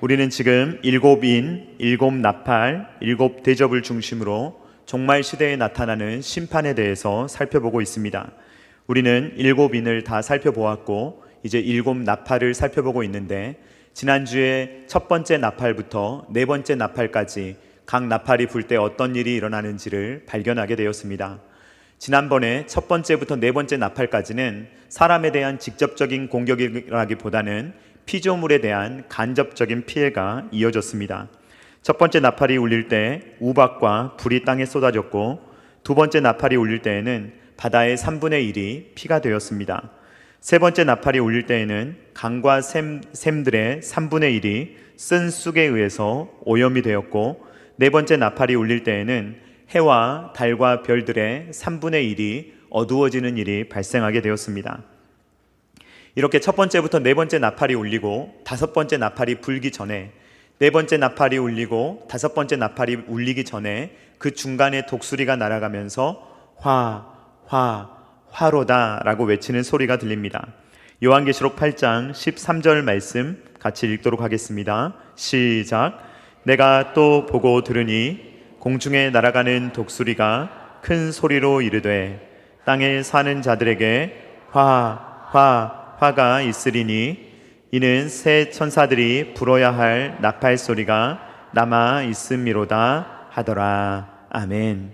우리는 지금 일곱 인, 일곱 나팔, 일곱 대접을 중심으로 종말 시대에 나타나는 심판에 대해서 살펴보고 있습니다. 우리는 일곱 인을 다 살펴보았고 이제 일곱 나팔을 살펴보고 있는데, 지난주에 첫 번째 나팔부터 네 번째 나팔까지 각 나팔이 불 때 어떤 일이 일어나는지를 발견하게 되었습니다. 지난번에 첫 번째부터 네 번째 나팔까지는 사람에 대한 직접적인 공격이라기보다는 피조물에 대한 간접적인 피해가 이어졌습니다. 첫 번째 나팔이 울릴 때 우박과 불이 땅에 쏟아졌고, 두 번째 나팔이 울릴 때에는 바다의 3분의 1이 피가 되었습니다. 세 번째 나팔이 울릴 때에는 강과 샘들의 3분의 1이 쓴 쑥에 의해서 오염이 되었고, 네 번째 나팔이 울릴 때에는 해와 달과 별들의 3분의 1이 어두워지는 일이 발생하게 되었습니다. 이렇게 첫 번째부터 네 번째 나팔이 울리고 다섯 번째 나팔이 불기 전에, 네 번째 나팔이 울리고 다섯 번째 나팔이 울리기 전에 그 중간에 독수리가 날아가면서 화로다 라고 외치는 소리가 들립니다. 요한계시록 8장 13절 말씀 같이 읽도록 하겠습니다. 시작. 내가 또 보고 들으니 공중에 날아가는 독수리가 큰 소리로 이르되 땅에 사는 자들에게 화가 있으리니 이는 새 천사들이 불어야 할 나팔 소리가 남아 있음이로다 하더라. 아멘.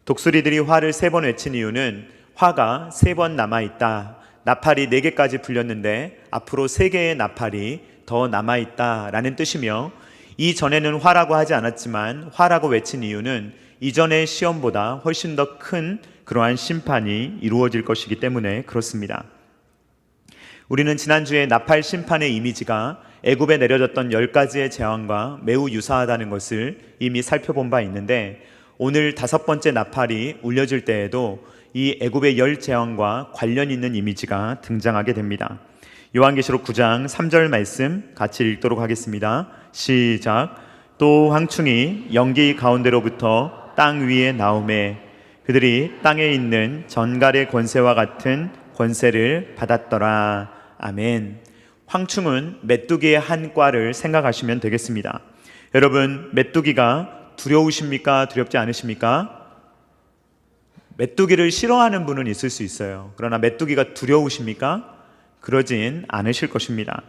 독수리들이 화를 3번 외친 이유는 화가 3번 남아있다, 나팔이 4개까지 불렸는데 앞으로 3개의 나팔이 더 남아있다라는 뜻이며, 이전에는 화라고 하지 않았지만 화라고 외친 이유는 이전의 시험보다 훨씬 더 큰 그러한 심판이 이루어질 것이기 때문에 그렇습니다. 우리는 지난주에 나팔 심판의 이미지가 애굽에 내려졌던 10가지의 재앙과 매우 유사하다는 것을 이미 살펴본 바 있는데, 오늘 5번째 나팔이 울려질 때에도 이 애굽의 10재앙과 관련 있는 이미지가 등장하게 됩니다. 요한계시록 9장 3절 말씀 같이 읽도록 하겠습니다. 시작. 또 황충이 연기 가운데로부터 땅 위에 나오매 그들이 땅에 있는 전갈의 권세와 같은 권세를 받았더라. 아멘. 황충은 메뚜기의 한 과를 생각하시면 되겠습니다. 여러분, 메뚜기가 두려우십니까? 두렵지 않으십니까? 메뚜기를 싫어하는 분은 있을 수 있어요. 그러나 메뚜기가 두려우십니까? 그러진 않으실 것입니다.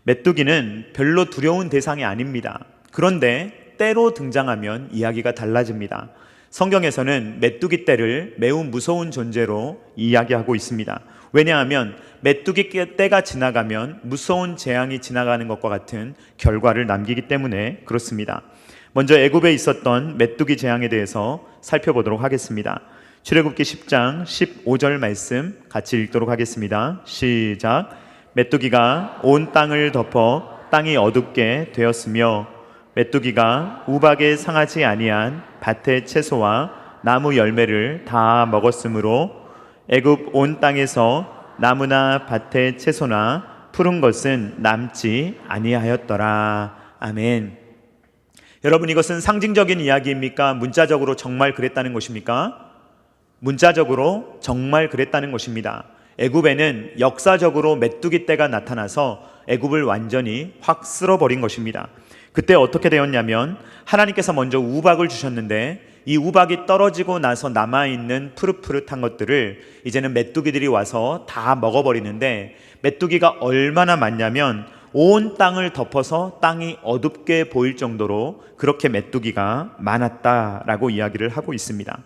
메뚜기는 별로 두려운 대상이 아닙니다. 그런데 때로 등장하면 이야기가 달라집니다. 성경에서는 메뚜기 떼를 매우 무서운 존재로 이야기하고 있습니다. 왜냐하면 메뚜기 떼가 지나가면 무서운 재앙이 지나가는 것과 같은 결과를 남기기 때문에 그렇습니다. 먼저 애굽에 있었던 메뚜기 재앙에 대해서 살펴보도록 하겠습니다. 출애굽기 10장 15절 말씀 같이 읽도록 하겠습니다. 시작. 메뚜기가 온 땅을 덮어 땅이 어둡게 되었으며 메뚜기가 우박에 상하지 아니한 밭의 채소와 나무 열매를 다 먹었으므로 애굽 온 땅에서 나무나 밭의 채소나 푸른 것은 남지 아니하였더라. 아멘. 여러분, 이것은 상징적인 이야기입니까? 문자적으로 정말 그랬다는 것입니까? 문자적으로 정말 그랬다는 것입니다. 애굽에는 역사적으로 메뚜기 떼가 나타나서 애굽을 완전히 확 쓸어버린 것입니다. 그때 어떻게 되었냐면, 하나님께서 먼저 우박을 주셨는데 이 우박이 떨어지고 나서 남아있는 푸릇푸릇한 것들을 이제는 메뚜기들이 와서 다 먹어버리는데, 메뚜기가 얼마나 많냐면 온 땅을 덮어서 땅이 어둡게 보일 정도로 그렇게 메뚜기가 많았다라고 이야기를 하고 있습니다.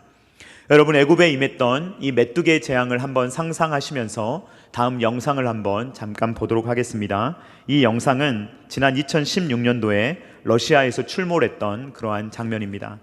여러분, 애굽에 임했던 이 메뚜기의 재앙을 한번 상상하시면서 다음 영상을 한번 잠깐 보도록 하겠습니다. 이 영상은 지난 2016년도에 러시아에서 출몰했던 그러한 장면입니다.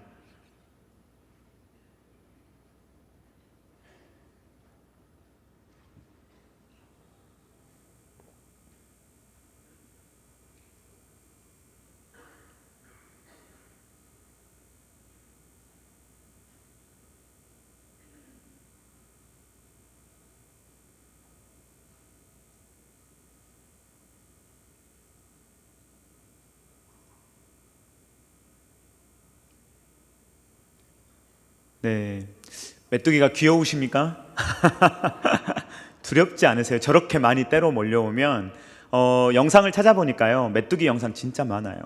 네, 메뚜기가 귀여우십니까? 두렵지 않으세요? 저렇게 많이 때로 몰려오면 영상을 찾아보니까요, 메뚜기 영상 진짜 많아요.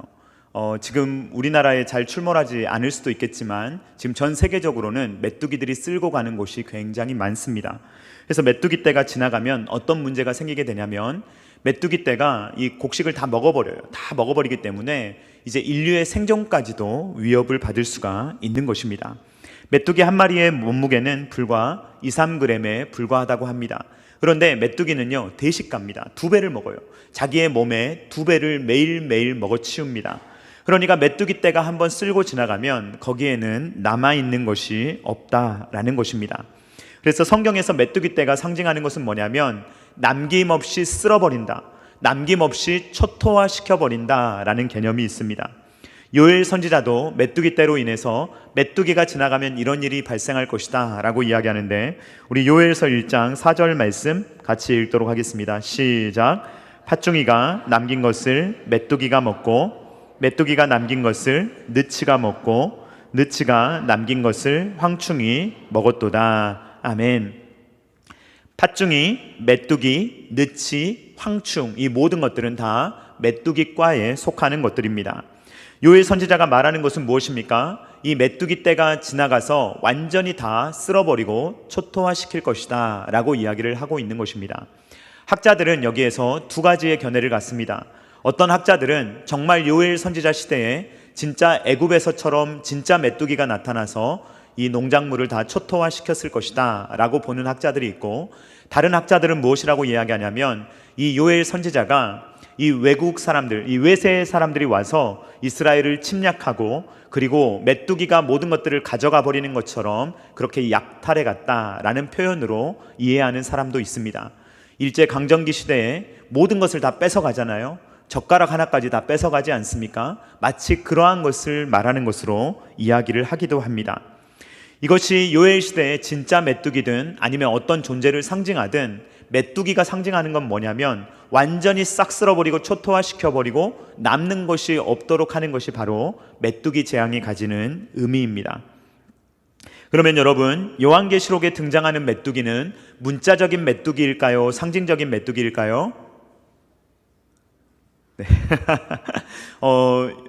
지금 우리나라에 잘 출몰하지 않을 수도 있겠지만 지금 전 세계적으로는 메뚜기들이 쓸고 가는 곳이 굉장히 많습니다. 그래서 메뚜기 떼가 지나가면 어떤 문제가 생기게 되냐면, 메뚜기 떼가 이 곡식을 다 먹어버려요. 다 먹어버리기 때문에 이제 인류의 생존까지도 위협을 받을 수가 있는 것입니다. 메뚜기 한 마리의 몸무게는 불과 2-3g에 불과하다고 합니다. 그런데 메뚜기는요, 대식가입니다. 2배를 먹어요. 자기의 몸에 2배를 매일매일 먹어치웁니다. 그러니까 메뚜기 떼가 한번 쓸고 지나가면 거기에는 남아있는 것이 없다라는 것입니다. 그래서 성경에서 메뚜기 떼가 상징하는 것은 뭐냐면, 남김없이 쓸어버린다, 남김없이 초토화시켜버린다 라는 개념이 있습니다. 요엘 선지자도 메뚜기 떼로 인해서 메뚜기가 지나가면 이런 일이 발생할 것이다 라고 이야기하는데, 우리 요엘서 1장 4절 말씀 같이 읽도록 하겠습니다. 시작. 팥중이가 남긴 것을 메뚜기가 먹고, 메뚜기가 남긴 것을 느치가 먹고, 느치가 남긴 것을 황충이 먹었도다. 아멘. 팥중이, 메뚜기, 느치, 황충, 이 모든 것들은 다 메뚜기과에 속하는 것들입니다. 요엘 선지자가 말하는 것은 무엇입니까? 이 메뚜기 떼가 지나가서 완전히 다 쓸어버리고 초토화시킬 것이다 라고 이야기를 하고 있는 것입니다. 학자들은 여기에서 2가지의 견해를 갖습니다. 어떤 학자들은 정말 요엘 선지자 시대에 진짜 애굽에서처럼 진짜 메뚜기가 나타나서 이 농작물을 다 초토화시켰을 것이다 라고 보는 학자들이 있고, 다른 학자들은 무엇이라고 이야기하냐면, 이 요엘 선지자가 이 외국 사람들, 이 외세 사람들이 와서 이스라엘을 침략하고 그리고 메뚜기가 모든 것들을 가져가 버리는 것처럼 그렇게 약탈해 갔다라는 표현으로 이해하는 사람도 있습니다. 일제강점기 시대에 모든 것을 다 뺏어가잖아요. 젓가락 하나까지 다 뺏어가지 않습니까? 마치 그러한 것을 말하는 것으로 이야기를 하기도 합니다. 이것이 요엘 시대의 진짜 메뚜기든 아니면 어떤 존재를 상징하든, 메뚜기가 상징하는 건 뭐냐면 완전히 싹 쓸어버리고 초토화시켜버리고 남는 것이 없도록 하는 것이 바로 메뚜기 재앙이 가지는 의미입니다. 그러면 여러분, 요한계시록에 등장하는 메뚜기는 문자적인 메뚜기일까요? 상징적인 메뚜기일까요? 네.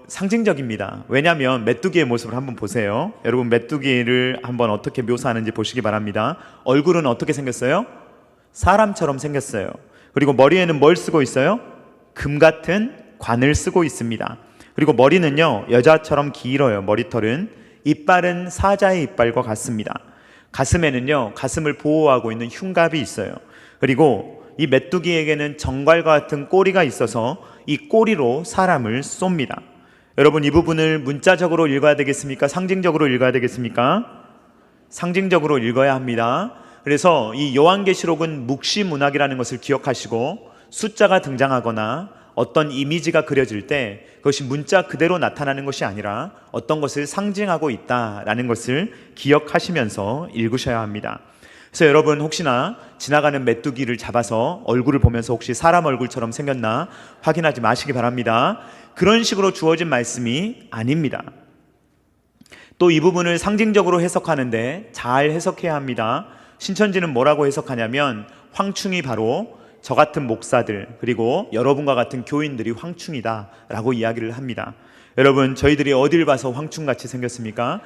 상징적입니다. 왜냐하면 메뚜기의 모습을 한번 보세요. 여러분, 메뚜기를 한번 어떻게 묘사하는지 보시기 바랍니다. 얼굴은 어떻게 생겼어요? 사람처럼 생겼어요. 그리고 머리에는 뭘 쓰고 있어요? 금 같은 관을 쓰고 있습니다. 그리고 머리는요, 여자처럼 길어요. 머리털은. 이빨은 사자의 이빨과 같습니다. 가슴에는요, 가슴을 보호하고 있는 흉갑이 있어요. 그리고 이 메뚜기에게는 정갈과 같은 꼬리가 있어서 이 꼬리로 사람을 쏩니다. 여러분, 이 부분을 문자적으로 읽어야 되겠습니까? 상징적으로 읽어야 되겠습니까? 상징적으로 읽어야 합니다. 그래서 이 요한계시록은 묵시문학이라는 것을 기억하시고, 숫자가 등장하거나 어떤 이미지가 그려질 때 그것이 문자 그대로 나타나는 것이 아니라 어떤 것을 상징하고 있다라는 것을 기억하시면서 읽으셔야 합니다. 그래서 여러분, 혹시나 지나가는 메뚜기를 잡아서 얼굴을 보면서 혹시 사람 얼굴처럼 생겼나 확인하지 마시기 바랍니다. 그런 식으로 주어진 말씀이 아닙니다. 또 이 부분을 상징적으로 해석하는데 잘 해석해야 합니다. 신천지는 뭐라고 해석하냐면, 황충이 바로 저 같은 목사들, 그리고 여러분과 같은 교인들이 황충이다 라고 이야기를 합니다. 여러분, 저희들이 어딜 봐서 황충같이 생겼습니까?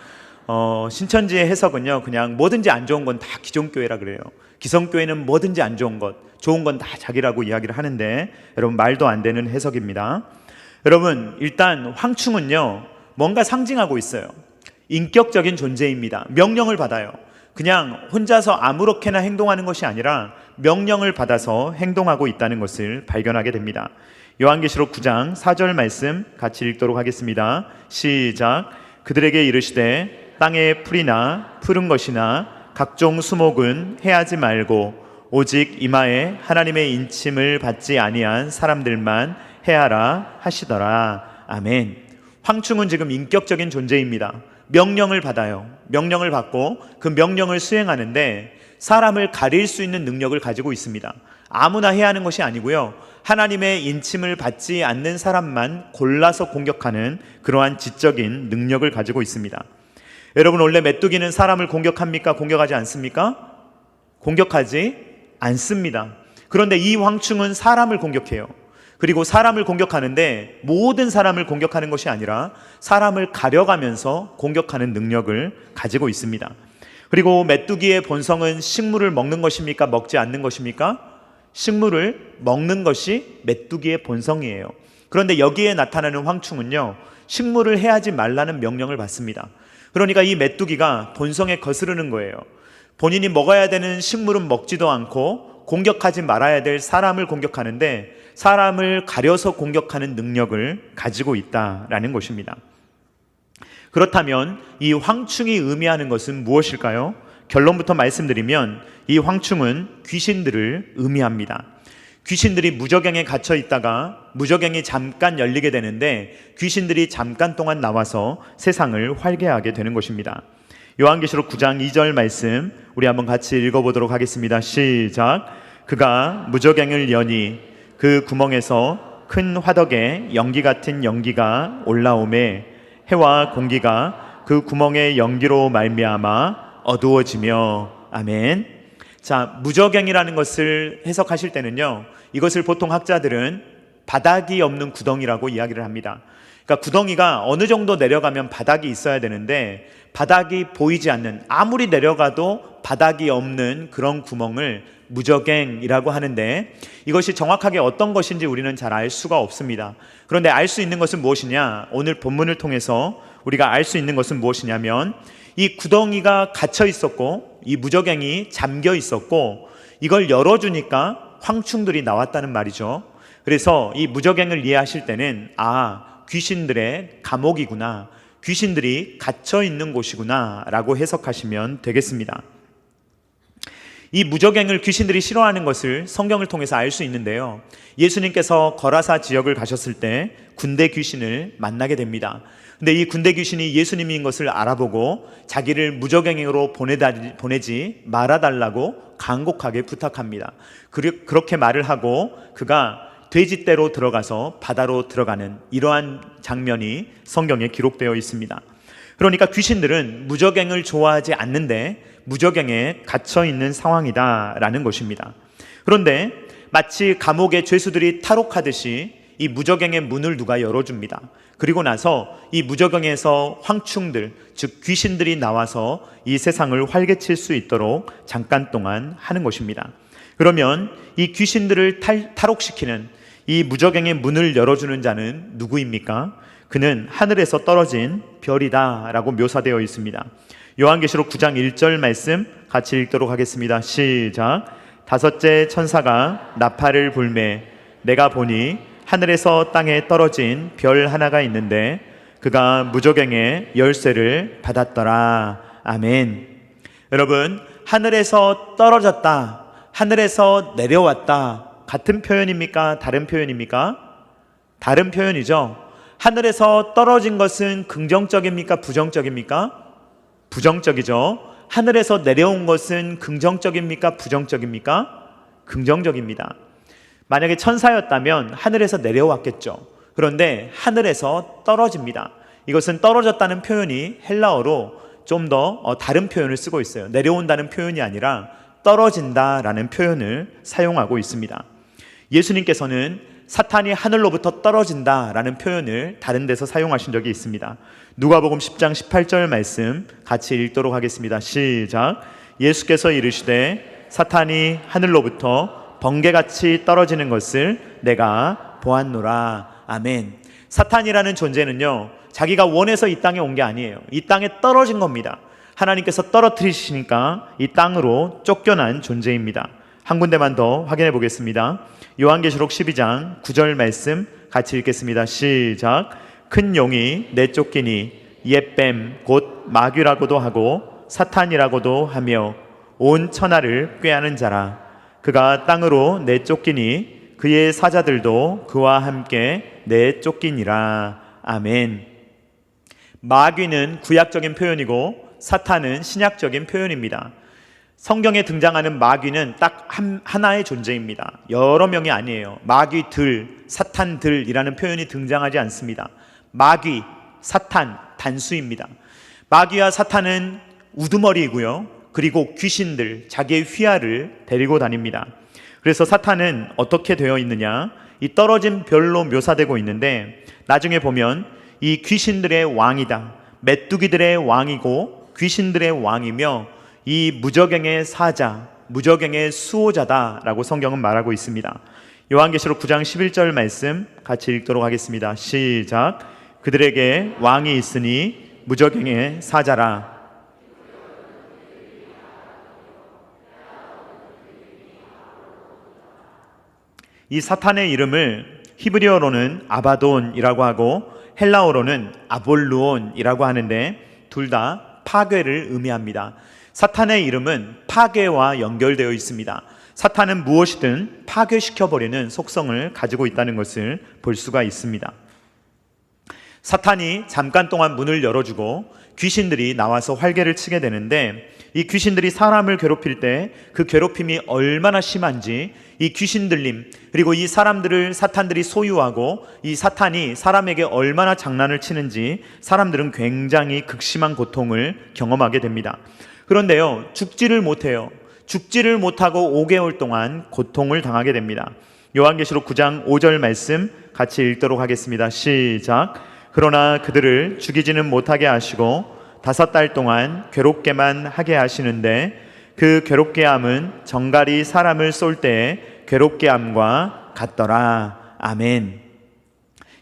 신천지의 해석은요, 그냥 뭐든지 안 좋은 건 다 기존교회라 그래요. 기성교회는 뭐든지 안 좋은 것, 좋은 건 다 자기라고 이야기를 하는데, 여러분, 말도 안 되는 해석입니다. 여러분, 일단 황충은요, 뭔가 상징하고 있어요. 인격적인 존재입니다. 명령을 받아요. 그냥 혼자서 아무렇게나 행동하는 것이 아니라 명령을 받아서 행동하고 있다는 것을 발견하게 됩니다. 요한계시록 9장 4절 말씀 같이 읽도록 하겠습니다. 시작. 그들에게 이르시되 땅의 풀이나 푸른 것이나 각종 수목은 해하지 말고 오직 이마에 하나님의 인침을 받지 아니한 사람들만 해하라 하시더라. 아멘. 황충은 지금 인격적인 존재입니다. 명령을 받아요. 명령을 받고 그 명령을 수행하는데 사람을 가릴 수 있는 능력을 가지고 있습니다. 아무나 해야 하는 것이 아니고요, 하나님의 인침을 받지 않는 사람만 골라서 공격하는 그러한 지적인 능력을 가지고 있습니다. 여러분, 원래 메뚜기는 사람을 공격합니까? 공격하지 않습니까? 공격하지 않습니다. 그런데 이 황충은 사람을 공격해요. 그리고 사람을 공격하는데 모든 사람을 공격하는 것이 아니라 사람을 가려가면서 공격하는 능력을 가지고 있습니다. 그리고 메뚜기의 본성은 식물을 먹는 것입니까? 먹지 않는 것입니까? 식물을 먹는 것이 메뚜기의 본성이에요. 그런데 여기에 나타나는 황충은요, 식물을 해하지 말라는 명령을 받습니다. 그러니까 이 메뚜기가 본성에 거스르는 거예요. 본인이 먹어야 되는 식물은 먹지도 않고 공격하지 말아야 될 사람을 공격하는데 사람을 가려서 공격하는 능력을 가지고 있다라는 것입니다. 그렇다면 이 황충이 의미하는 것은 무엇일까요? 결론부터 말씀드리면 이 황충은 귀신들을 의미합니다. 귀신들이 무저갱에 갇혀 있다가 무저갱이 잠깐 열리게 되는데 귀신들이 잠깐 동안 나와서 세상을 활개하게 되는 것입니다. 요한계시록 9장 2절 말씀 우리 한번 같이 읽어보도록 하겠습니다. 시작. 그가 무저갱을 여니 그 구멍에서 큰 화덕에 연기 같은 연기가 올라오매 해와 공기가 그 구멍의 연기로 말미암아 어두워지며. 아멘. 자, 무저갱이라는 것을 해석하실 때는요, 이것을 보통 학자들은 바닥이 없는 구덩이라고 이야기를 합니다. 그러니까 구덩이가 어느 정도 내려가면 바닥이 있어야 되는데 바닥이 보이지 않는, 아무리 내려가도 바닥이 없는 그런 구멍을 무저갱이라고 하는데 이것이 정확하게 어떤 것인지 우리는 잘 알 수가 없습니다. 그런데 알 수 있는 것은 무엇이냐? 오늘 본문을 통해서 우리가 알 수 있는 것은 무엇이냐면 이 구덩이가 갇혀 있었고 이 무저갱이 잠겨 있었고 이걸 열어주니까 황충들이 나왔다는 말이죠. 그래서 이 무저갱을 이해하실 때는 귀신들의 감옥이구나, 귀신들이 갇혀 있는 곳이구나 라고 해석하시면 되겠습니다. 이 무저갱을 귀신들이 싫어하는 것을 성경을 통해서 알 수 있는데요, 예수님께서 거라사 지역을 가셨을 때 군대 귀신을 만나게 됩니다. 근데 이 군대 귀신이 예수님인 것을 알아보고 자기를 무저갱으로 보내지 말아달라고 간곡하게 부탁합니다. 그렇게 말을 하고 그가 돼지떼로 들어가서 바다로 들어가는 이러한 장면이 성경에 기록되어 있습니다. 그러니까 귀신들은 무저갱을 좋아하지 않는데 무저갱에 갇혀 있는 상황이다라는 것입니다. 그런데 마치 감옥의 죄수들이 탈옥하듯이 이 무저갱의 문을 누가 열어줍니다. 그리고 나서 이 무저갱에서 황충들, 즉 귀신들이 나와서 이 세상을 활개칠 수 있도록 잠깐 동안 하는 것입니다. 그러면 이 귀신들을 탈옥시키는 이 무저갱의 문을 열어주는 자는 누구입니까? 그는 하늘에서 떨어진 별이다 라고 묘사되어 있습니다. 요한계시록 9장 1절 말씀 같이 읽도록 하겠습니다. 시작. 다섯째 천사가 나팔을 불매 내가 보니 하늘에서 땅에 떨어진 별 하나가 있는데 그가 무저갱의 열쇠를 받았더라. 아멘. 여러분, 하늘에서 떨어졌다, 하늘에서 내려왔다, 같은 표현입니까? 다른 표현입니까? 다른 표현이죠. 하늘에서 떨어진 것은 긍정적입니까? 부정적입니까? 부정적이죠. 하늘에서 내려온 것은 긍정적입니까? 부정적입니까? 긍정적입니다. 만약에 천사였다면 하늘에서 내려왔겠죠. 그런데 하늘에서 떨어집니다. 이것은 떨어졌다는 표현이 헬라어로 좀 더 다른 표현을 쓰고 있어요. 내려온다는 표현이 아니라 떨어진다라는 표현을 사용하고 있습니다. 예수님께서는 사탄이 하늘로부터 떨어진다라는 표현을 다른 데서 사용하신 적이 있습니다. 누가복음 10장 18절 말씀 같이 읽도록 하겠습니다. 시작. 예수께서 이르시되 사탄이 하늘로부터 번개같이 떨어지는 것을 내가 보았노라. 아멘. 사탄이라는 존재는요, 자기가 원해서 이 땅에 온 게 아니에요. 이 땅에 떨어진 겁니다. 하나님께서 떨어뜨리시니까 이 땅으로 쫓겨난 존재입니다. 한 군데만 더 확인해 보겠습니다. 요한계시록 12장 9절 말씀 같이 읽겠습니다. 시작. 큰 용이 내쫓기니 옛뱀 곧 마귀라고도 하고 사탄이라고도 하며 온 천하를 꾀하는 자라. 그가 땅으로 내쫓기니 그의 사자들도 그와 함께 내쫓기니라. 아멘. 마귀는 구약적인 표현이고 사탄은 신약적인 표현입니다. 성경에 등장하는 마귀는 딱 하나의 존재입니다. 여러 명이 아니에요. 마귀들, 사탄들이라는 표현이 등장하지 않습니다. 마귀, 사탄, 단수입니다. 마귀와 사탄은 우두머리이고요, 그리고 귀신들, 자기의 휘하를 데리고 다닙니다. 그래서 사탄은 어떻게 되어 있느냐? 이 떨어진 별로 묘사되고 있는데, 나중에 보면 이 귀신들의 왕이다, 메뚜기들의 왕이고 귀신들의 왕이며 이 무저갱의 사자, 무저갱의 수호자다라고 성경은 말하고 있습니다. 요한계시록 9장 11절 말씀 같이 읽도록 하겠습니다. 시작. 그들에게 왕이 있으니 무저갱의 사자라. 이 사탄의 이름을 히브리어로는 아바돈이라고 하고 헬라어로는 아볼루온이라고 하는데, 둘 다 파괴를 의미합니다. 사탄의 이름은 파괴와 연결되어 있습니다. 사탄은 무엇이든 파괴시켜버리는 속성을 가지고 있다는 것을 볼 수가 있습니다. 사탄이 잠깐 동안 문을 열어주고 귀신들이 나와서 활개를 치게 되는데, 이 귀신들이 사람을 괴롭힐 때 그 괴롭힘이 얼마나 심한지, 이 귀신 들림, 그리고 이 사람들을 사탄들이 소유하고 이 사탄이 사람에게 얼마나 장난을 치는지 사람들은 굉장히 극심한 고통을 경험하게 됩니다. 그런데요, 죽지를 못해요. 죽지를 못하고 5개월 동안 고통을 당하게 됩니다. 요한계시록 9장 5절 말씀 같이 읽도록 하겠습니다. 시작. 그러나 그들을 죽이지는 못하게 하시고 5달 동안 괴롭게만 하게 하시는데, 그 괴롭게 함은 정갈이 사람을 쏠 때의 괴롭게 함과 같더라. 아멘.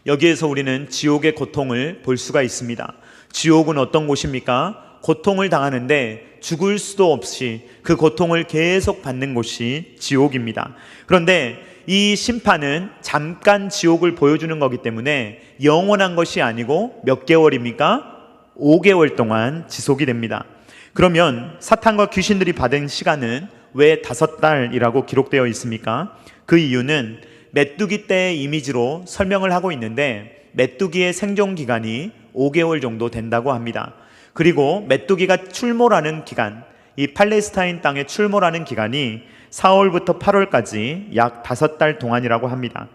여기에서 우리는 지옥의 고통을 볼 수가 있습니다. 지옥은 어떤 곳입니까? 고통을 당하는데 죽을 수도 없이 그 고통을 계속 받는 곳이 지옥입니다. 그런데 이 심판은 잠깐 지옥을 보여주는 거기 때문에 영원한 것이 아니고 몇 개월입니까? 5개월 동안 지속이 됩니다. 그러면 사탄과 귀신들이 받은 시간은 왜 5달이라고 기록되어 있습니까? 그 이유는 메뚜기 떼의 이미지로 설명을 하고 있는데, 메뚜기의 생존 기간이 5개월 정도 된다고 합니다. 그리고 메뚜기가 출몰하는 기간, 이 팔레스타인 땅에 출몰하는 기간이 4월부터 8월까지 약 5달 동안이라고 합니다.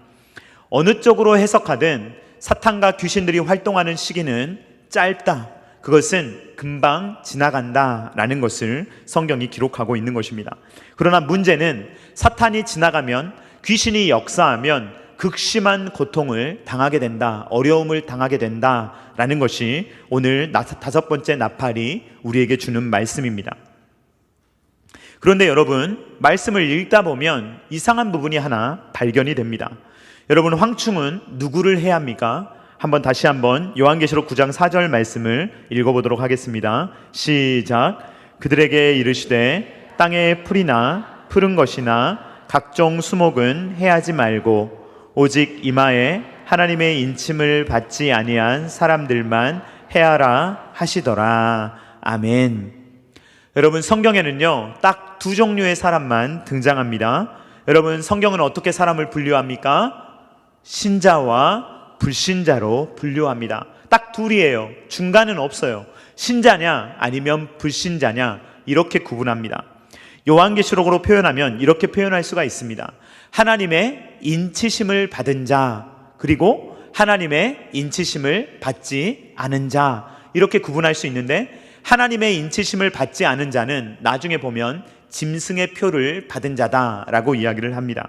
어느 쪽으로 해석하든 사탄과 귀신들이 활동하는 시기는 짧다, 그것은 금방 지나간다 라는 것을 성경이 기록하고 있는 것입니다. 그러나 문제는 사탄이 지나가면, 귀신이 역사하면 극심한 고통을 당하게 된다, 어려움을 당하게 된다 라는 것이 오늘 5번째 나팔이 우리에게 주는 말씀입니다. 그런데 여러분, 말씀을 읽다 보면 이상한 부분이 하나 발견이 됩니다. 여러분, 황충은 누구를 해야 합니까? 다시 한번 요한계시록 9장 4절 말씀을 읽어보도록 하겠습니다. 시작. 그들에게 이르시되 땅의 풀이나 푸른 것이나 각종 수목은 해하지 말고 오직 이마에 하나님의 인침을 받지 아니한 사람들만 해하라 하시더라. 아멘. 여러분, 성경에는요 딱 2 종류의 사람만 등장합니다. 여러분, 성경은 어떻게 사람을 분류합니까? 신자와 불신자로 분류합니다. 딱 둘이에요. 중간은 없어요. 신자냐 아니면 불신자냐, 이렇게 구분합니다. 요한계시록으로 표현하면 이렇게 표현할 수가 있습니다. 하나님의 인치심을 받은 자, 그리고 하나님의 인치심을 받지 않은 자, 이렇게 구분할 수 있는데, 하나님의 인치심을 받지 않은 자는 나중에 보면 짐승의 표를 받은 자다라고 이야기를 합니다.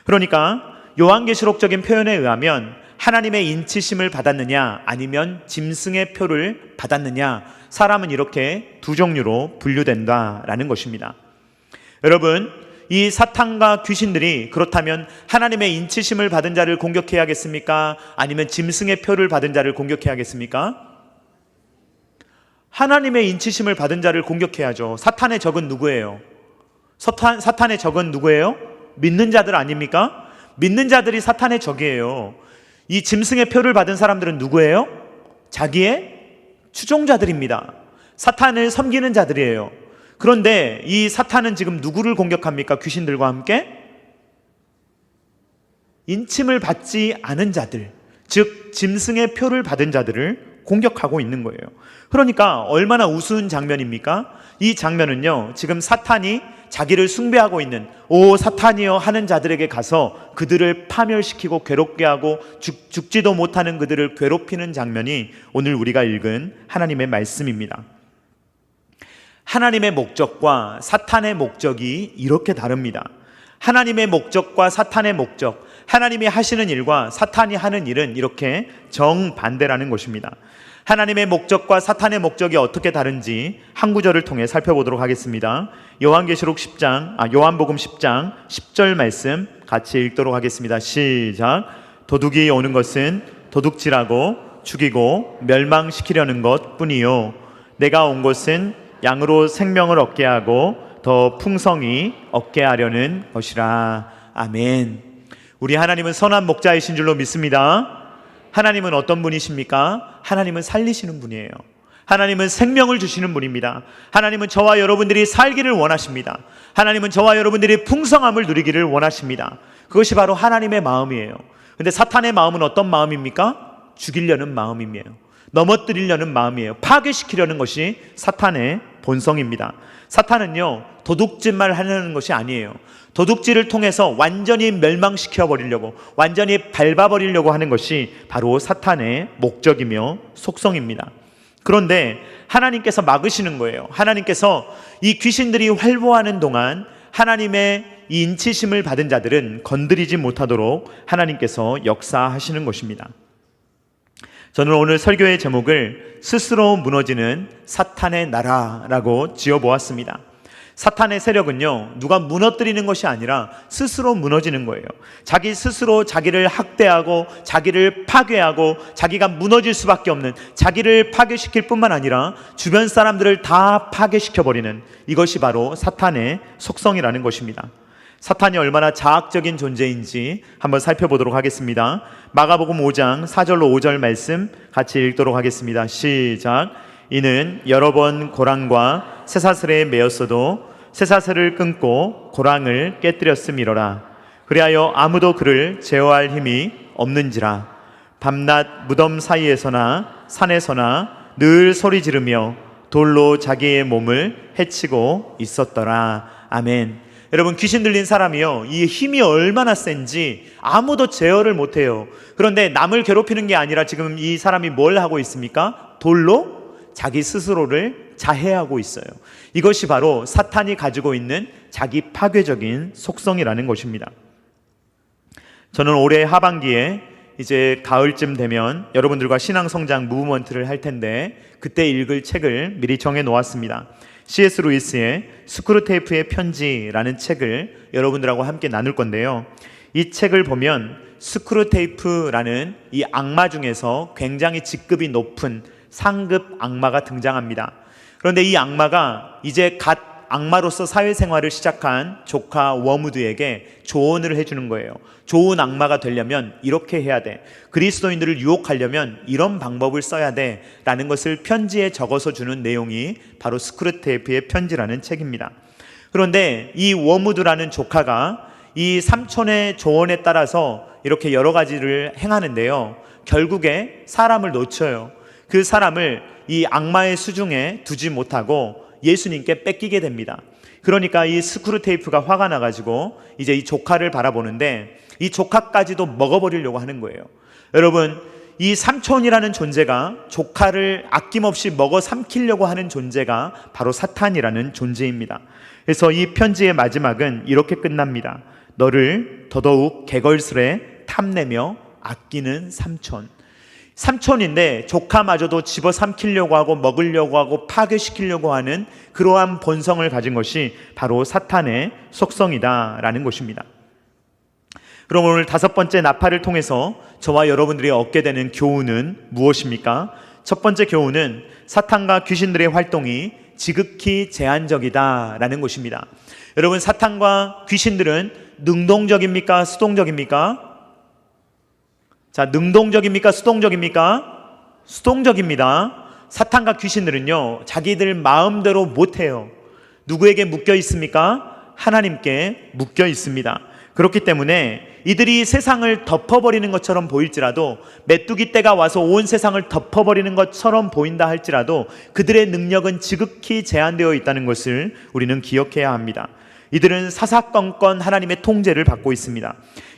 그러니까 요한계시록적인 표현에 의하면 하나님의 인치심을 받았느냐 아니면 짐승의 표를 받았느냐, 사람은 이렇게 2 종류로 분류된다라는 것입니다. 여러분, 이 사탄과 귀신들이 그렇다면 하나님의 인치심을 받은 자를 공격해야겠습니까? 아니면 짐승의 표를 받은 자를 공격해야겠습니까? 하나님의 인치심을 받은 자를 공격해야죠. 사탄의 적은 누구예요? 사탄의 적은 누구예요? 믿는 자들 아닙니까? 믿는 자들이 사탄의 적이에요. 이 짐승의 표를 받은 사람들은 누구예요? 자기의 추종자들입니다. 사탄을 섬기는 자들이에요. 그런데 이 사탄은 지금 누구를 공격합니까? 귀신들과 함께 인침을 받지 않은 자들, 즉 짐승의 표를 받은 자들을 공격하고 있는 거예요. 그러니까 얼마나 우스운 장면입니까? 이 장면은요, 지금 사탄이 자기를 숭배하고 있는 오 사탄이여 하는 자들에게 가서 그들을 파멸시키고 괴롭게 하고 죽지도 못하는 그들을 괴롭히는 장면이 오늘 우리가 읽은 하나님의 말씀입니다. 하나님의 목적과 사탄의 목적이 이렇게 다릅니다. 하나님의 목적과 사탄의 목적, 하나님이 하시는 일과 사탄이 하는 일은 이렇게 정반대라는 것입니다. 하나님의 목적과 사탄의 목적이 어떻게 다른지 한 구절을 통해 살펴보도록 하겠습니다. 요한복음 10장 10절 말씀 같이 읽도록 하겠습니다. 시작. 도둑이 오는 것은 도둑질하고 죽이고 멸망시키려는 것뿐이요 내가 온 것은 양으로 생명을 얻게 하고 더 풍성히 얻게 하려는 것이라. 아멘. 우리 하나님은 선한 목자이신 줄로 믿습니다. 하나님은 어떤 분이십니까? 하나님은 살리시는 분이에요. 하나님은 생명을 주시는 분입니다. 하나님은 저와 여러분들이 살기를 원하십니다. 하나님은 저와 여러분들이 풍성함을 누리기를 원하십니다. 그것이 바로 하나님의 마음이에요. 근데 사탄의 마음은 어떤 마음입니까? 죽이려는 마음이에요. 넘어뜨리려는 마음이에요. 파괴시키려는 것이 사탄의 본성입니다. 사탄은요, 도둑질만 하려는 것이 아니에요. 도둑질을 통해서 완전히 멸망시켜 버리려고, 완전히 밟아버리려고 하는 것이 바로 사탄의 목적이며 속성입니다. 그런데 하나님께서 막으시는 거예요. 하나님께서 이 귀신들이 활보하는 동안 하나님의 이 인치심을 받은 자들은 건드리지 못하도록 하나님께서 역사하시는 것입니다. 저는 오늘 설교의 제목을 스스로 무너지는 사탄의 나라라고 지어보았습니다. 사탄의 세력은요, 누가 무너뜨리는 것이 아니라 스스로 무너지는 거예요. 자기 스스로 자기를 학대하고 자기를 파괴하고 자기가 무너질 수밖에 없는, 자기를 파괴시킬 뿐만 아니라 주변 사람들을 다 파괴시켜버리는, 이것이 바로 사탄의 속성이라는 것입니다. 사탄이 얼마나 자학적인 존재인지 한번 살펴보도록 하겠습니다. 마가복음 5장 4절로 5절 말씀 같이 읽도록 하겠습니다. 시작. 이는 여러 번 고랑과 쇠사슬에 매였어도 쇠사슬을 끊고 고랑을 깨뜨렸음이로라. 그리하여 아무도 그를 제어할 힘이 없는지라. 밤낮 무덤 사이에서나 산에서나 늘 소리 지르며 돌로 자기의 몸을 해치고 있었더라. 아멘. 여러분, 귀신 들린 사람이요, 이 힘이 얼마나 센지 아무도 제어를 못해요. 그런데 남을 괴롭히는 게 아니라 지금 이 사람이 뭘 하고 있습니까? 돌로 자기 스스로를 자해하고 있어요. 이것이 바로 사탄이 가지고 있는 자기 파괴적인 속성이라는 것입니다. 저는 올해 하반기에 이제 가을쯤 되면 여러분들과 신앙성장 무브먼트를 할 텐데 그때 읽을 책을 미리 정해 놓았습니다. C.S. 루이스의 스크루테이프의 편지라는 책을 여러분들하고 함께 나눌 건데요. 이 책을 보면 스크루테이프라는 이 악마 중에서 굉장히 직급이 높은 상급 악마가 등장합니다. 그런데 이 악마가 이제 갓 악마로서 사회생활을 시작한 조카 워무드에게 조언을 해주는 거예요. 좋은 악마가 되려면 이렇게 해야 돼. 그리스도인들을 유혹하려면 이런 방법을 써야 돼. 라는 것을 편지에 적어서 주는 내용이 바로 스크루테이프의 편지라는 책입니다. 그런데 이 워무드라는 조카가 이 삼촌의 조언에 따라서 이렇게 여러 가지를 행하는데요. 결국에 사람을 놓쳐요. 그 사람을 이 악마의 수중에 두지 못하고 예수님께 뺏기게 됩니다. 그러니까 이 스크루테이프가 화가 나가지고 이제 이 조카를 바라보는데 이 조카까지도 먹어버리려고 하는 거예요. 여러분, 이 삼촌이라는 존재가 조카를 아낌없이 먹어 삼키려고 하는 존재가 바로 사탄이라는 존재입니다. 그래서 이 편지의 마지막은 이렇게 끝납니다. 너를 더더욱 개걸스레 탐내며 아끼는 삼촌. 삼촌인데 조카마저도 집어삼키려고 하고 먹으려고 하고 파괴시키려고 하는 그러한 본성을 가진 것이 바로 사탄의 속성이다라는 것입니다. 그럼 오늘 5번째 나팔을 통해서 저와 여러분들이 얻게 되는 교훈은 무엇입니까? 첫 번째 교훈은 사탄과 귀신들의 활동이 지극히 제한적이다라는 것입니다. 여러분, 사탄과 귀신들은 능동적입니까? 수동적입니까? 자, 능동적입니까? 수동적입니까? 수동적입니다. 사탄과 귀신들은요, 자기들 마음대로 못해요. 누구에게 묶여 있습니까? 하나님께 묶여 있습니다. 그렇기 때문에 이들이 세상을 덮어버리는 것처럼 보일지라도, 메뚜기 떼가 와서 온 세상을 덮어버리는 것처럼 보인다 할지라도 그들의 능력은 지극히 제한되어 있다는 것을 우리는 기억해야 합니다. 이들은 사사건건 하나님의 통제를 받고 있습니다.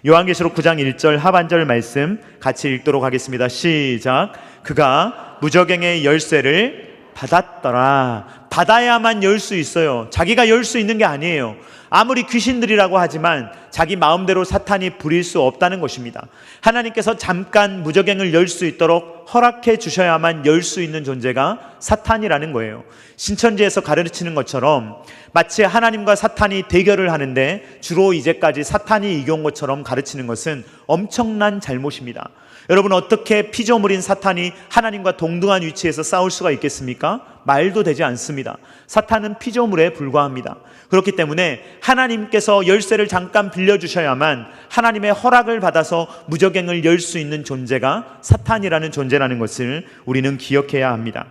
요한계시록 9장 1절 하반절 말씀 같이 읽도록 하겠습니다. 시작. 그가 무저갱의 열쇠를 받았더라. 받아야만 열 수 있어요. 자기가 열 수 있는 게 아니에요. 아무리 귀신들이라고 하지만 자기 마음대로 사탄이 부릴 수 없다는 것입니다. 하나님께서 잠깐 무저갱을 열 수 있도록 허락해 주셔야만 열 수 있는 존재가 사탄이라는 거예요. 신천지에서 가르치는 것처럼 마치 하나님과 사탄이 대결을 하는데 주로 이제까지 사탄이 이겨온 것처럼 가르치는 것은 엄청난 잘못입니다. 여러분, 어떻게 피조물인 사탄이 하나님과 동등한 위치에서 싸울 수가 있겠습니까? 말도 되지 않습니다. 사탄은 피조물에 불과합니다. 그렇기 때문에 하나님께서 열쇠를 잠깐 빌려주셔야만 하나님의 허락을 받아서 무저갱을 열 수 있는 존재가 사탄이라는 존재라는 것을 우리는 기억해야 합니다.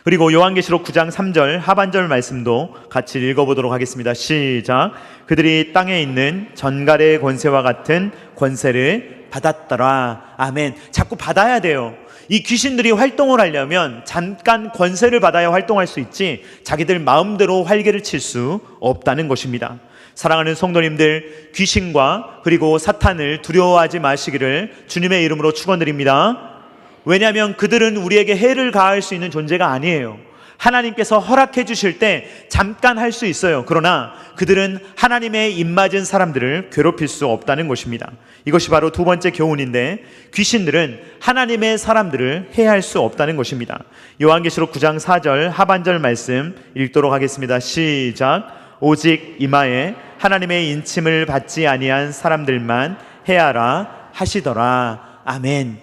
그리고 요한계시록 9장 3절 하반절 말씀도 같이 읽어보도록 하겠습니다. 시작. 그들이 땅에 있는 전갈의 권세와 같은 권세를 받았더라. 아멘. 자꾸 받아야 돼요. 이 귀신들이 활동을 하려면 잠깐 권세를 받아야 활동할 수 있지 자기들 마음대로 활개를 칠 수 없다는 것입니다. 사랑하는 성도님들, 귀신과 그리고 사탄을 두려워하지 마시기를 주님의 이름으로 축원드립니다. 왜냐하면 그들은 우리에게 해를 가할 수 있는 존재가 아니에요. 하나님께서 허락해 주실 때 잠깐 할 수 있어요. 그러나 그들은 하나님의 입맞은 사람들을 괴롭힐 수 없다는 것입니다. 이것이 바로 두 번째 교훈인데, 귀신들은 하나님의 사람들을 해할 수 없다는 것입니다. 요한계시록 9장 4절 하반절 말씀 읽도록 하겠습니다. 시작. 오직 이마에 하나님의 인침을 받지 아니한 사람들만 해하라 하시더라. 아멘.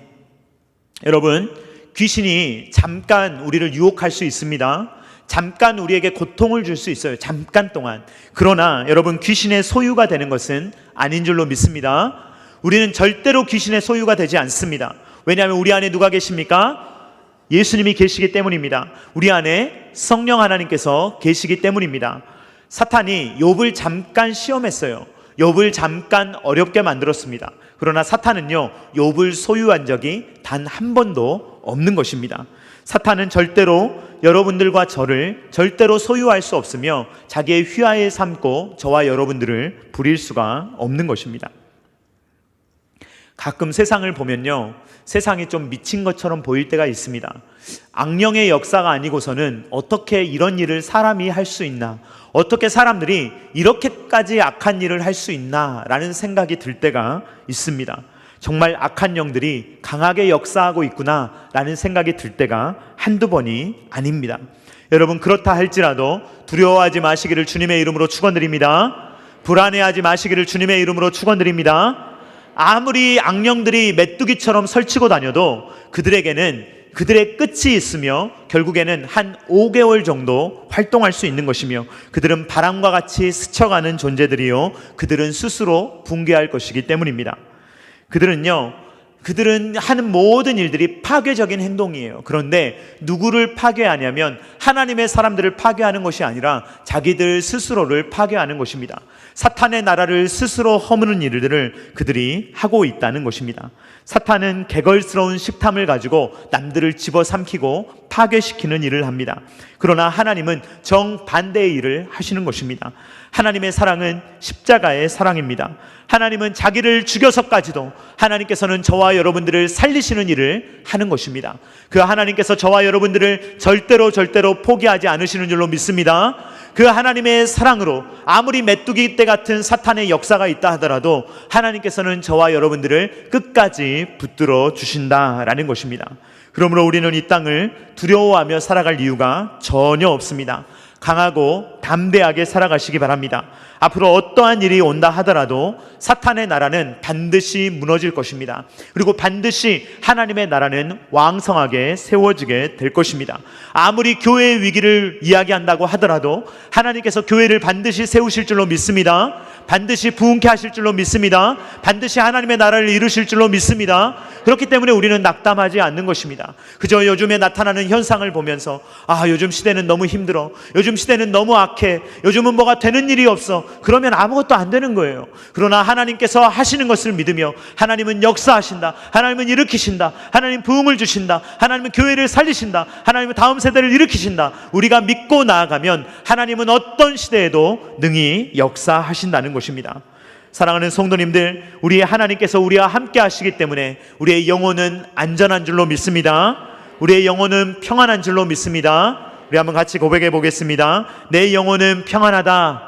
여러분, 귀신이 잠깐 우리를 유혹할 수 있습니다. 잠깐 우리에게 고통을 줄 수 있어요. 잠깐 동안. 그러나 여러분, 귀신의 소유가 되는 것은 아닌 줄로 믿습니다. 우리는 절대로 귀신의 소유가 되지 않습니다. 왜냐하면 우리 안에 누가 계십니까? 예수님이 계시기 때문입니다. 우리 안에 성령 하나님께서 계시기 때문입니다. 사탄이 욥을 잠깐 시험했어요. 욥을 잠깐 어렵게 만들었습니다. 그러나 사탄은요, 욥을 소유한 적이 단 한 번도 없는 것입니다. 사탄은 절대로 여러분들과 저를 절대로 소유할 수 없으며 자기의 휘하에 삼고 저와 여러분들을 부릴 수가 없는 것입니다. 가끔 세상을 보면요, 세상이 좀 미친 것처럼 보일 때가 있습니다. 악령의 역사가 아니고서는 어떻게 이런 일을 사람이 할 수 있나, 어떻게 사람들이 이렇게까지 악한 일을 할 수 있나 라는 생각이 들 때가 있습니다. 정말 악한 영들이 강하게 역사하고 있구나 라는 생각이 들 때가 한두 번이 아닙니다. 여러분, 그렇다 할지라도 두려워하지 마시기를 주님의 이름으로 축원드립니다. 불안해하지 마시기를 주님의 이름으로 축원드립니다. 아무리 악령들이 메뚜기처럼 설치고 다녀도 그들에게는 그들의 끝이 있으며 결국에는 한 5개월 정도 활동할 수 있는 것이며, 그들은 바람과 같이 스쳐가는 존재들이요, 그들은 스스로 붕괴할 것이기 때문입니다. 그들은 하는 모든 일들이 파괴적인 행동이에요. 그런데 누구를 파괴하냐면 하나님의 사람들을 파괴하는 것이 아니라 자기들 스스로를 파괴하는 것입니다. 사탄의 나라를 스스로 허무는 일들을 그들이 하고 있다는 것입니다. 사탄은 개걸스러운 식탐을 가지고 남들을 집어삼키고 파괴시키는 일을 합니다. 그러나 하나님은 정반대의 일을 하시는 것입니다. 하나님의 사랑은 십자가의 사랑입니다. 하나님은 자기를 죽여서까지도 하나님께서는 저와 여러분들을 살리시는 일을 하는 것입니다. 그 하나님께서 저와 여러분들을 절대로 포기하지 않으시는 줄로 믿습니다. 그 하나님의 사랑으로 아무리 메뚜기 떼 같은 사탄의 역사가 있다 하더라도 하나님께서는 저와 여러분들을 끝까지 붙들어 주신다라는 것입니다. 그러므로 우리는 이 땅을 두려워하며 살아갈 이유가 전혀 없습니다. 강하고 담대하게 살아가시기 바랍니다. 앞으로 어떠한 일이 온다 하더라도 사탄의 나라는 반드시 무너질 것입니다. 그리고 반드시 하나님의 나라는 왕성하게 세워지게 될 것입니다. 아무리 교회의 위기를 이야기한다고 하더라도 하나님께서 교회를 반드시 세우실 줄로 믿습니다. 반드시 부흥케 하실 줄로 믿습니다. 반드시 하나님의 나라를 이루실 줄로 믿습니다. 그렇기 때문에 우리는 낙담하지 않는 것입니다. 그저 요즘에 나타나는 현상을 보면서 요즘 시대는 너무 힘들어, 요즘 시대는 너무 악해, 요즘은 뭐가 되는 일이 없어, 그러면 아무것도 안 되는 거예요. 그러나 하나님께서 하시는 것을 믿으며 하나님은 역사하신다, 하나님은 일으키신다, 하나님 부흥을 주신다, 하나님은 교회를 살리신다, 하나님은 다음 세대를 일으키신다, 우리가 믿고 나아가면 하나님은 어떤 시대에도 능히 역사하신다는 것입니다. 사랑하는 성도님들, 우리의 하나님께서 우리와 함께 하시기 때문에 우리의 영혼은 안전한 줄로 믿습니다. 우리의 영혼은 평안한 줄로 믿습니다. 우리 한번 같이 고백해 보겠습니다. 내 영혼은 평안하다.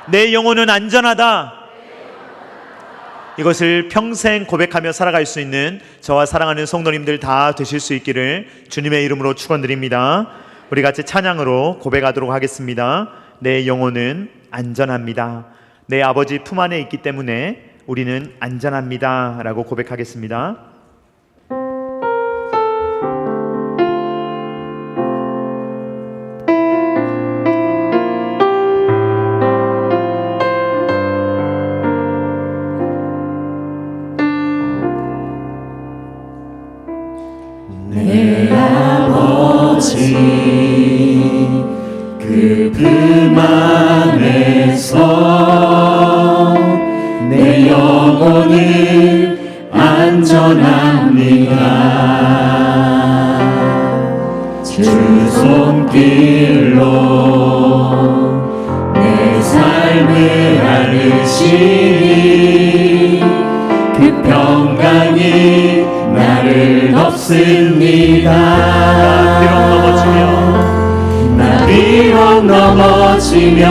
내 영혼은 안전하다. 이것을 평생 고백하며 살아갈 수 있는 저와 사랑하는 성도님들 다 되실 수 있기를 주님의 이름으로 축원드립니다. 우리 같이 찬양으로 고백하도록 하겠습니다. 내 영혼은 안전합니다. 내 아버지 품 안에 있기 때문에 우리는 안전합니다 라고 고백하겠습니다. 내 아버지 그 품 안에서 내 영혼은 안전합니다. 주 손길로 내 삶을 아르시니 그 평강이 나를 덮습니다. 나 비록 넘어지면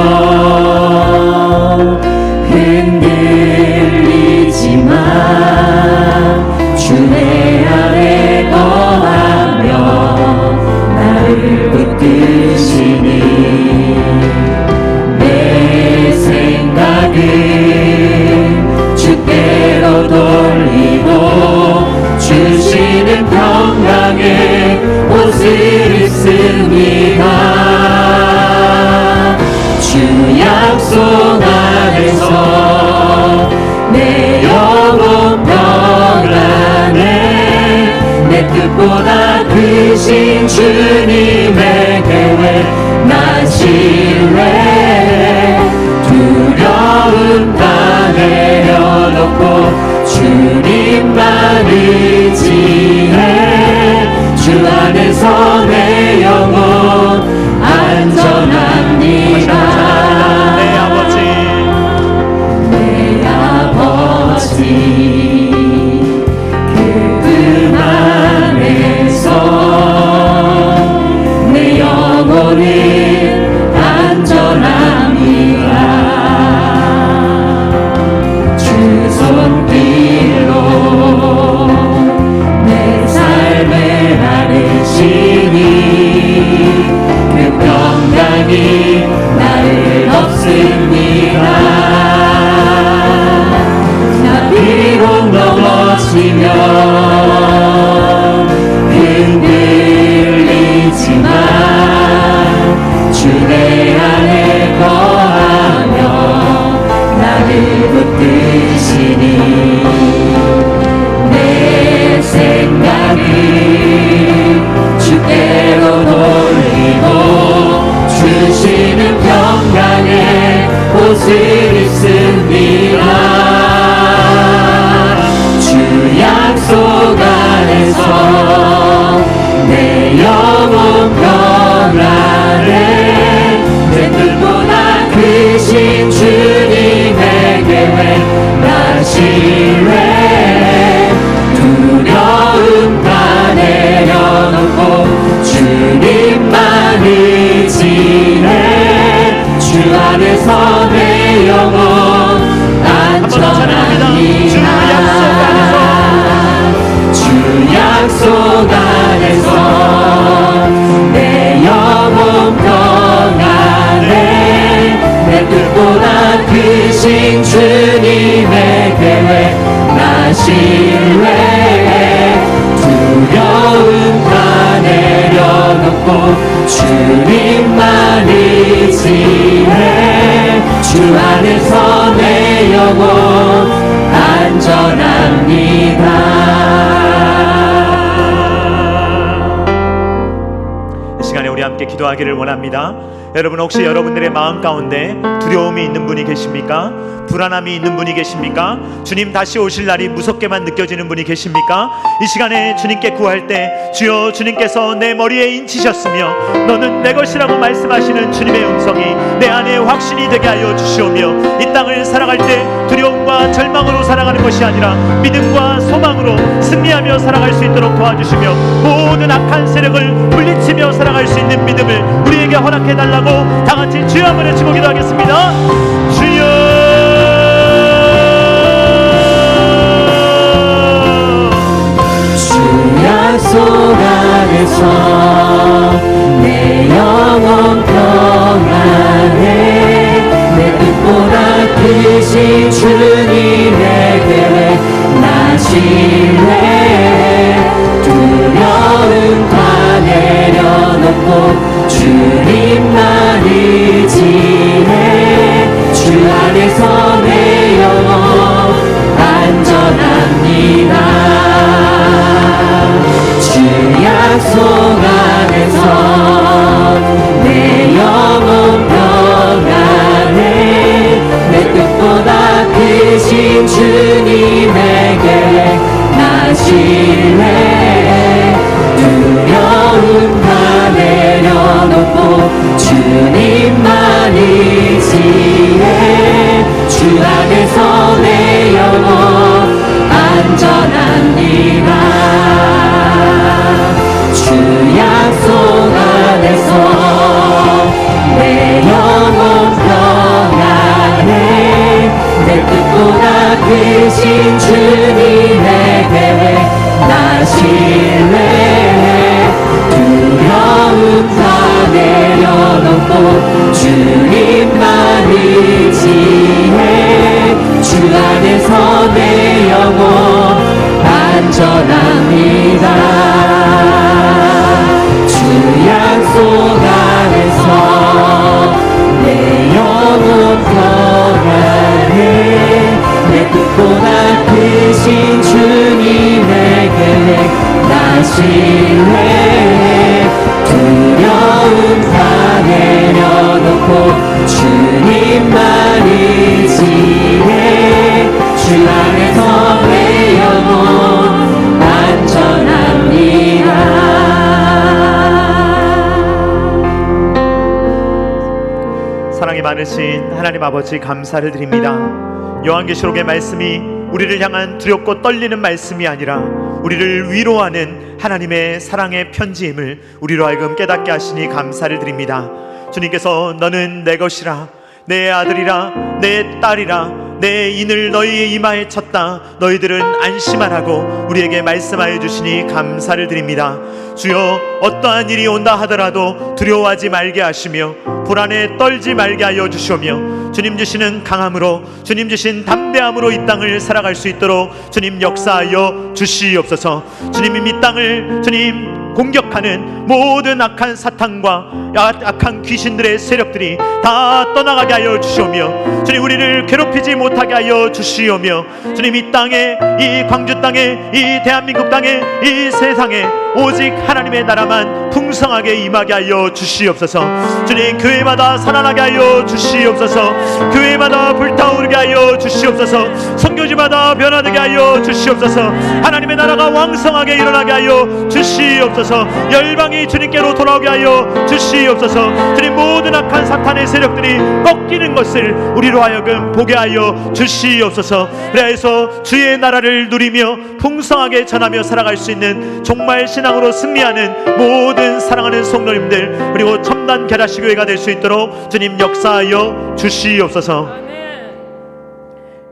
흔들리지만 주의 아래 거하며 나를 붙드시니 내 생각은 주께로 돌리고 주시는 평강의 옷을 입습니다. 주 약속 안에서 내 영혼 평안해. 내 뜻보다 크신 주님의 계획 난 신뢰. 두려움 다 내려놓고 주님만 의지해. 주 안에서 내 영혼 안전합니다. 내 아버지 그 품 안에서 내 영혼은 안전합니다. 주 손길로 내 삶을 아르시니 그 평강이 나를 덮습니다. 나 비록 넘어지면 흔들리지만 주의 안에 거하며 나를 붙드시니 내 생각을 주께로 돌리고 주시는 평강의 옷을 입습니다. 주 약속 안에서 내 영혼 평안해. 내 뜻보다 크신 주님의 계획 나 신뢰. 두려움 다 내려놓고 주님만 의지해. 주 안에서 내 영혼 안전합니다. 주 약속 안에서 내 영혼 평안해. 내 뜻보다 크신 주님의 계획 나 신뢰해. 두려움 다 내려놓고 주님만 의지해. 주 안에서 내 영혼 안전합니다. 이 시간에 우리 함께 기도하기를 원합니다. 여러분, 혹시 여러분들의 마음 가운데 두려움이 있는 분이 계십니까? 불안함이 있는 분이 계십니까? 주님 다시 오실 날이 무섭게만 느껴지는 분이 계십니까? 이 시간에 주님께 구할 때 주여, 주님께서 내 머리에 인치셨으며 너는 내 것이라고 말씀하시는 주님의 음성이 내 안에 확신이 되게 하여 주시오며 이 땅을 살아갈 때 두려움과 두려움과 절망으로 살아가는 것이 아니라 믿음과 소망으로 승리하며 살아갈 수 있도록 도와주시며 모든 악한 세력을 물리치며 살아갈 수 있는 믿음을 우리에게 허락해달라고 다같이 주여 한번 외치고 기도하겠습니다. 주여, 약속 안에서 내 영혼 평안해. 내 뜻보다 크신 주님의 계획 나 신뢰해. 두려움 다 내려놓고 주님만 의지해. 주 안에서 내 영혼 안전합니다. 주 약속 안에서 내 영혼 평안해. 내 뜻보다 크신 주님의 계획 나 신뢰해. 두려움 다 내려놓고 주님만 의지해. 주 안에서 내 영혼 안전합니다. 주 약속 안에서 내 영혼 평안해. 내 뜻보다 크신 주님의 계획 나 신뢰해. 두려움 다 내려놓고 주님만 의지해. 주 안에서 내 영혼 안전합니다. 주 약속 안에서 내 영혼 평안해. 내 뜻보다 크신 주님의 계획 나 신뢰해. 두려움 다 내려놓고 주님만 의지해. 주 안에서 내 영혼 안전합니다. 사랑이 많으신 하나님 아버지 감사를 드립니다. 요한계시록의 말씀이 우리를 향한 두렵고 떨리는 말씀이 아니라 우리를 위로하는 하나님의 사랑의 편지임을 우리로 하여금 깨닫게 하시니 감사를 드립니다. 주님께서 너는 내 것이라, 내 아들이라, 내 딸이라, 내 인을 너희의 이마에 쳤다, 너희들은 안심하라고 우리에게 말씀하여 주시니 감사를 드립니다. 주여, 어떠한 일이 온다 하더라도 두려워하지 말게 하시며 불안에 떨지 말게 하여 주시오며 주님 주시는 강함으로, 주님 주신 담대함으로 이 땅을 살아갈 수 있도록 주님 역사하여 주시옵소서. 주님, 이 땅을 주님 공격하는 모든 악한 사탄과 악한 귀신들의 세력들이 다 떠나가게 하여 주시오며 주님, 우리를 괴롭히지 못하게 하여 주시오며 주님, 이 땅에, 이 광주 땅에, 이 대한민국 땅에, 이 세상에 오직 하나님의 나라만 풍성하게 임하게 하여 주시옵소서. 주님, 교회마다 살아나게 하여 주시옵소서. 교회마다 불타오르게 하여 주시옵소서. 선교지마다 변화되게 하여 주시옵소서. 하나님의 나라가 왕성하게 일어나게 하여 주시옵소서. 열방이 주님께로 돌아오게 하여 주시옵소서. 주님, 모든 악한 사탄의 세력들이 꺾이는 것을 우리로 하여금 보게 하여 주시옵소서. 그래서 주의 나라를 누리며 풍성하게 전하며 살아갈 수 있는 정말 신앙으로 승리하는 모든 사랑하는 성도님들, 그리고 첨단 게라시 교회가 될 수 있도록 주님 역사하여 주시옵소서.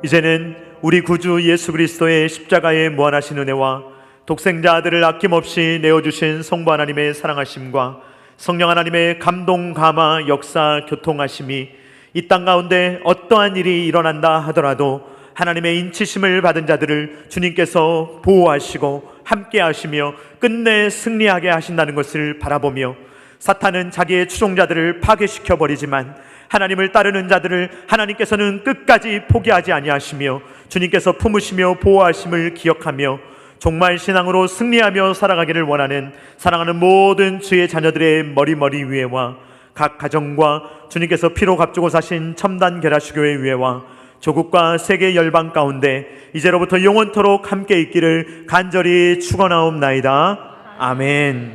이제는 우리 구주 예수 그리스도의 십자가의 무한하신 은혜와 독생자 아들을 아낌없이 내어주신 성부 하나님의 사랑하심과 성령 하나님의 감동, 감화, 역사, 교통하심이 이 땅 가운데 어떠한 일이 일어난다 하더라도 하나님의 인치심을 받은 자들을 주님께서 보호하시고 함께 하시며 끝내 승리하게 하신다는 것을 바라보며, 사탄은 자기의 추종자들을 파괴시켜 버리지만 하나님을 따르는 자들을 하나님께서는 끝까지 포기하지 아니하시며 주님께서 품으시며 보호하심을 기억하며 정말 신앙으로 승리하며 살아가기를 원하는 사랑하는 모든 주의 자녀들의 머리 위에와 각 가정과 주님께서 피로 값주고 사신 첨단 게라시교회 위에와 조국과 세계 열방 가운데 이제로부터 영원토록 함께 있기를 간절히 축원하옵나이다. 아멘.